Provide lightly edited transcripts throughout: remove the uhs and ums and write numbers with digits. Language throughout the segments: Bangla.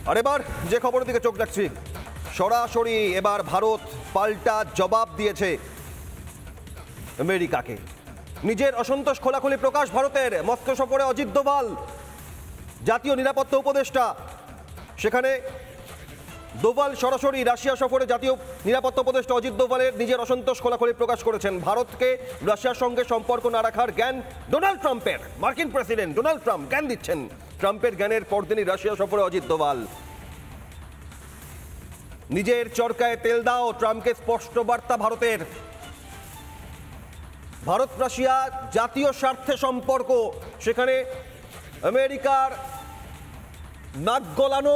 আর এবার যে খবরের দিকে চোখ রাখছি, সরাসরি এবার ভারত পাল্টা জবাব দিয়েছে আমেরিকাকে। নিজের অসন্তোষ খোলাখুলি প্রকাশ ভারতের। মস্কো সফরে অজিত দোভাল, জাতীয় নিরাপত্তা উপদেষ্টা, সেখানে দোভাল সরাসরি রাশিয়া সফরে জাতীয় নিরাপত্তা উপদেষ্টা অজিত দোভালের নিজের অসন্তোষ খোলাখুলি প্রকাশ করেছেন। ভারতকে রাশিয়ার সঙ্গে সম্পর্ক না রাখার জ্ঞান ডোনাল্ড ট্রাম্পের। মার্কিন প্রেসিডেন্ট ডোনাল্ড ট্রাম্প জ্ঞান দিচ্ছেন। ট্রাম্পের জ্ঞানের পরদিনই রাশিয়া সফরে অজিত দোভাল। নিজের চরকায় তেল দাও, ট্রাম্পকে স্পষ্ট বার্তা ভারতের। ভারত রাশিয়া জাতীয় স্বার্থে সম্পর্ক, সেখানে আমেরিকার নাক গলানো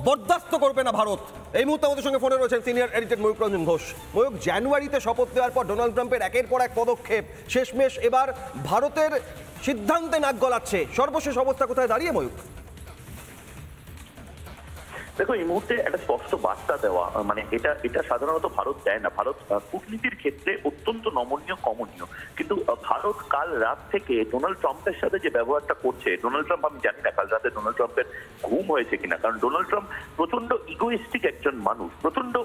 বরদাস্ত করবে না ভারত। এই মুহূর্তে আমাদের সঙ্গে ফোনে রয়েছেন সিনিয়র এডিটর ময়ূক রঞ্জন ঘোষ। ময়ূক, জানুয়ারিতে শপথ নেওয়ার পর ডোনাল্ড ট্রাম্পের একের পর এক পদক্ষেপ শেষমেশ এবার ভারতের সিদ্ধান্তে নাক গলাচ্ছে। সর্বশেষ অবস্থা কোথায় দাঁড়িয়ে ময়ূক? দেখো, এই মুহূর্তে একটা স্পষ্ট বার্তা দেওয়া, মানে এটা সাধারণত ভারত দেয় না। ভারত কূটনীতির ক্ষেত্রে অত্যন্ত নমনীয়, কমনীয়, কিন্তু ভারত কাল রাত থেকে ডোনাল্ড ট্রাম্পের সাথে যে ব্যবহারটা করছে, ডোনাল্ড ট্রাম্প, আমি জানি না কাল রাতে ডোনাল্ড ট্রাম্পের ঘুম হয়েছে কিনা, কারণ ডোনাল্ড ট্রাম্প প্রচন্ড ইগোইস্টিক একজন মানুষ, প্রচন্ড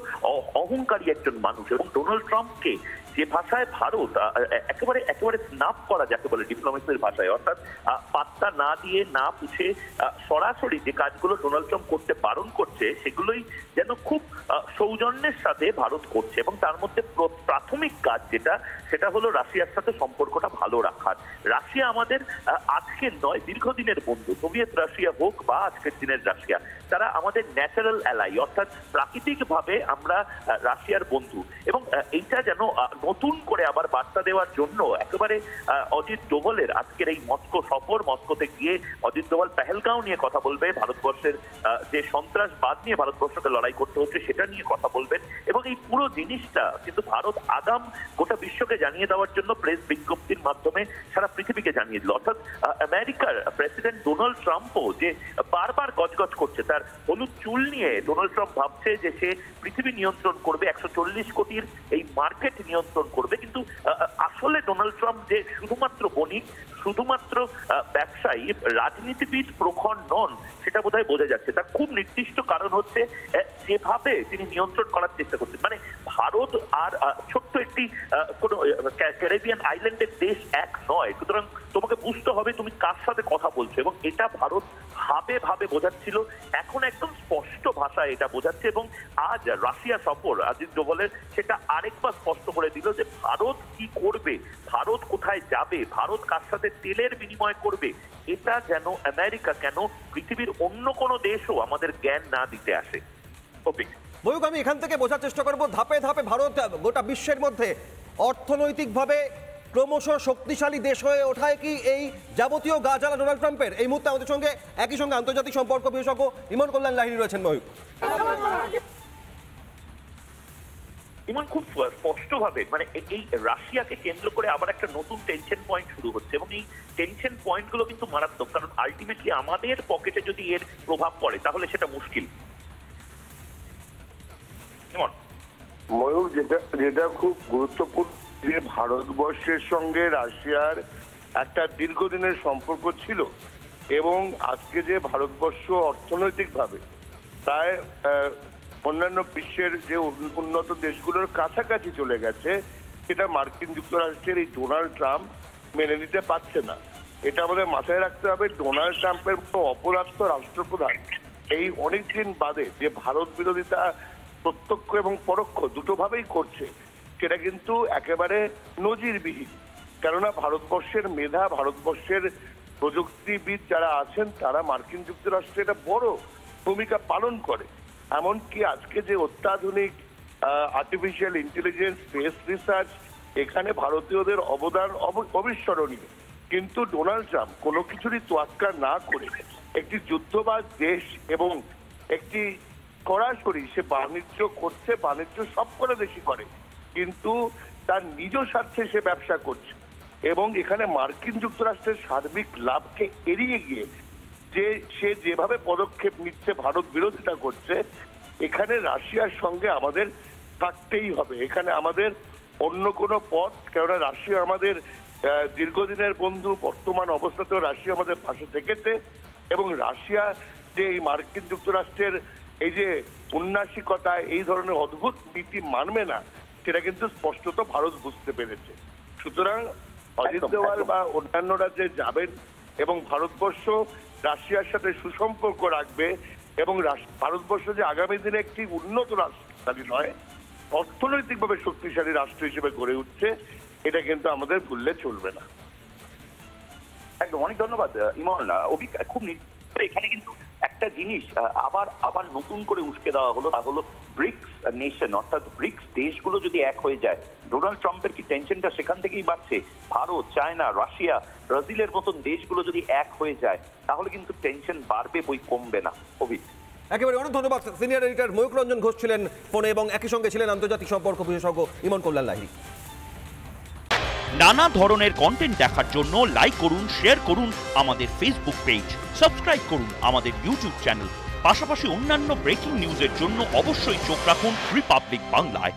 অহংকারী একজন মানুষ, এবং ডোনাল্ড ট্রাম্পকে যে ভাষায় ভারত একেবারে স্নাপ করা যাকে বলে ডিপ্লোমেসির ভাষায়, অর্থাৎ পাত্তা না দিয়ে, না পুছে সরাসরি যে কাজগুলো ডোনাল্ড ট্রাম্প করতে বারণ করছে, সেগুলোই যেন খুব সৌজন্যের সাথে ভারত করছে। এবং তার মধ্যে প্রাথমিক কাজ সেটা হলো রাশিয়ার সাথে সম্পর্কটা ভালো রাখার। রাশিয়া আমাদের আজকের নয়, দীর্ঘদিনের বন্ধু। সোভিয়েত রাশিয়া হোক বা আজকের দিনের রাশিয়া, তারা আমাদের ন্যাচারাল অ্যালাই, অর্থাৎ প্রাকৃতিকভাবে আমরা রাশিয়ার বন্ধু। এবং এইটা যেন নতুন করে আবার বার্তা দেওয়ার জন্য একেবারে অজিত দোভালের আজকের এই মস্কো সফর। মস্কোতে গিয়ে অজিত দোভাল পেহেলগাঁও নিয়ে কথা বলবে, ভারতবর্ষের যে সন্ত্রাসবাদ নিয়ে ভারতবর্ষকে লড়াই করতে হচ্ছে সেটা নিয়ে কথা বলবেন। এবং এই পুরো জিনিসটা কিন্তু ভারত আগাম গোটা বিশ্বকে জানিয়ে দেওয়ার জন্য প্রেস বিজ্ঞপ্তির মাধ্যমে সারা পৃথিবীকে জানিয়ে দিল। অর্থাৎ আমেরিকার প্রেসিডেন্ট ডোনাল্ড ট্রাম্পও যে বারবার গজগজ করছে, তার হলুদ চুল নিয়ে ডোনাল্ড ট্রাম্প ভাবছে যে সে পৃথিবী নিয়ন্ত্রণ করবে, 140 কোটির এই মার্কেট নিয়ন্ত্রণ করবে। কিন্তু আসলে ডোনাল্ড ট্রাম্প যে শুধুমাত্র বণিক, শুধুমাত্র ব্যবসায়ী, রাজনীতিবিদ প্রখর নন, সেটা বোধহয় বোঝা যাচ্ছে। তার খুব নির্দিষ্ট কারণ হচ্ছে যেভাবে তিনি নিয়ন্ত্রণ করার চেষ্টা করছেন। মানে ভারত আর ছোট্ট একটি কোনো ক্যারিবিয়ান আইল্যান্ডের দেশ এক নয়, সুতরাং তোমাকে বুঝতে হবে তুমি কার সাথে কথা বলছো। এবং এটা ভারত ভাবে বোঝাচ্ছিল, এখন একদম স্পষ্ট ভাষায় এটা বোঝাচ্ছে। এবং আজ রাশিয়া সফর অজিত দোভালের সেটা আরেকবার স্পষ্ট করে দিল যে ভারত কি করবে, ভারত কোথায় যাবে, ভারত কার সাথে তেলের বিনিময় করবে, এটা যেন আমেরিকা কেন পৃথিবীর অন্য কোনো দেশও আমাদের জ্ঞান না দিতে আসে। ময়ূক, আমি এখান থেকে বোঝার চেষ্টা করবো ধাপে ধাপে ভারত গোটা বিশ্বের মধ্যে অর্থনৈতিকভাবে ক্রমশ শক্তিশালী দেশ হয়ে ওঠায় কি এই যাবতীয় গা জ্বালা ডোনাল্ড ট্রাম্পের? এই মুহূর্তে আমাদের সঙ্গে একই সঙ্গে আন্তর্জাতিক সম্পর্ক বিশেষজ্ঞ ইমন কল্যাণ লাহিড়ী রয়েছেন। ময়ূক, ইমন, খুব স্পষ্টভাবে মানে এই রাশিয়াকে কেন্দ্র করে আবার একটা নতুন টেনশন পয়েন্ট শুরু হচ্ছে, এবং এই টেনশন পয়েন্টগুলো কিন্তু মারাত্মক, কারণ আলটিমেটলি আমাদের পকেটে যদি এর প্রভাব পড়ে তাহলে সেটা মুশকিল। ময়ূর, যেটা খুব গুরুত্বপূর্ণ যে ভারতবর্ষের সঙ্গে রাশিয়ার একটা দীর্ঘদিনের সম্পর্ক ছিল, এবং আজকে যে ভারতবর্ষ অর্থনৈতিকভাবে প্রায় অন্যান্য বিশ্বের যে উন্নত দেশগুলোর কাছাকাছি চলে গেছে, সেটা মার্কিন যুক্তরাষ্ট্রের এই ডোনাল্ড ট্রাম্প মেনে নিতে পারছে না। এটা আমাদের মাথায় রাখতে হবে। ডোনাল্ড ট্রাম্পের মতো অপরাধ রাষ্ট্রপ্রধান এই অনেকদিন বাদে যে ভারত বিরোধিতা প্রত্যক্ষ এবং পরোক্ষ দুটোভাবেই করছে, সেটা কিন্তু একেবারে নজিরবিহীন। কেননা ভারতবর্ষের মেধা, ভারতবর্ষের প্রযুক্তিবিদ যারা আছেন, তারা মার্কিন যুক্তরাষ্ট্রে একটা বড় ভূমিকা পালন করে। এমনকি আজকে যে অত্যাধুনিক আর্টিফিশিয়াল ইন্টেলিজেন্স, স্পেস রিসার্চ, এখানে ভারতীয়দের অবদান অবিস্মরণীয়। কিন্তু ডোনাল্ড ট্রাম্প কোনো কিছুরই তোয়াক্কা না করে একটি যুদ্ধবাজ দেশ এবং একটি সরাসরি সে বাণিজ্য করছে, বাণিজ্য সব করে দেশই করে, কিন্তু তার নিজ স্বার্থে সে ব্যবসা করছে। এবং এখানে মার্কিন যুক্তরাষ্ট্রের সার্বিক লাভকে এড়িয়ে গিয়ে যে সে যেভাবে পদক্ষেপ নিচ্ছে, ভারত বিরোধিতা করছে, এখানে রাশিয়ার সঙ্গে আমাদের থাকতেই হবে। এখানে আমাদের অন্য কোনো পথ, কেননা রাশিয়া আমাদের দীর্ঘদিনের বন্ধু, বর্তমান অবস্থাতেও রাশিয়া আমাদের পাশে থেকেছে, এবং রাশিয়া যে এই মার্কিন যুক্তরাষ্ট্রের এই যে উন্নাসিকতা, এই ধরনের অদ্ভুত নীতি মানবে না, সেটা কিন্তু স্পষ্টত ভারত বুঝতে পেরেছে। সুতরাং অজিত দোভাল বা অন্যান্যরা যে যাবেন এবং ভারতবর্ষ রাশিয়ার সাথে সুসম্পর্ক রাখবে এবং ভারতবর্ষ যে আগামী দিনে একটি উন্নত রাষ্ট্রশালী নয়, অর্থনৈতিকভাবে শক্তিশালী রাষ্ট্র হিসেবে গড়ে উঠছে, এটা কিন্তু আমাদের ভুললে চলবে না। একদম, অনেক ধন্যবাদ ইমন। খুব এখানে কিন্তু একটা জিনিস আবার নতুন করে উস্কে দেওয়া হলো, তা হলো ব্রিক্স নেশন, অর্থাৎ ব্রিক্স দেশগুলো যদি এক হয়ে যায়, ডোনাল্ড ট্রাম্পের কি টেনশনটা সেখান থেকেই বাড়ছে। ভারত, চায়না, রাশিয়া, ব্রাজিলের মতন দেশগুলো যদি এক হয়ে যায়, তাহলে কিন্তু টেনশন বাড়বে, বই কমবে না। অভিক, একেবারে অনেক ধন্যবাদ। সিনিয়র এডিটর ময়ূক রঞ্জন ঘোষ ছিলেন ফোনে এবং একই সঙ্গে ছিলেন আন্তর্জাতিক সম্পর্ক বিশেষজ্ঞ ইমন কল্যাণ লাহিড়ী। নানা ধরনের কন্টেন্ট দেখার জন্য লাইক করুন, শেয়ার করুন আমাদের ফেসবুক পেজ, সাবস্ক্রাইব করুন আমাদের ইউটিউব চ্যানেল। পাশাপাশি অন্যান্য ব্রেকিং নিউজের জন্য অবশ্যই চোখ রাখুন রিপাবলিক বাংলায়।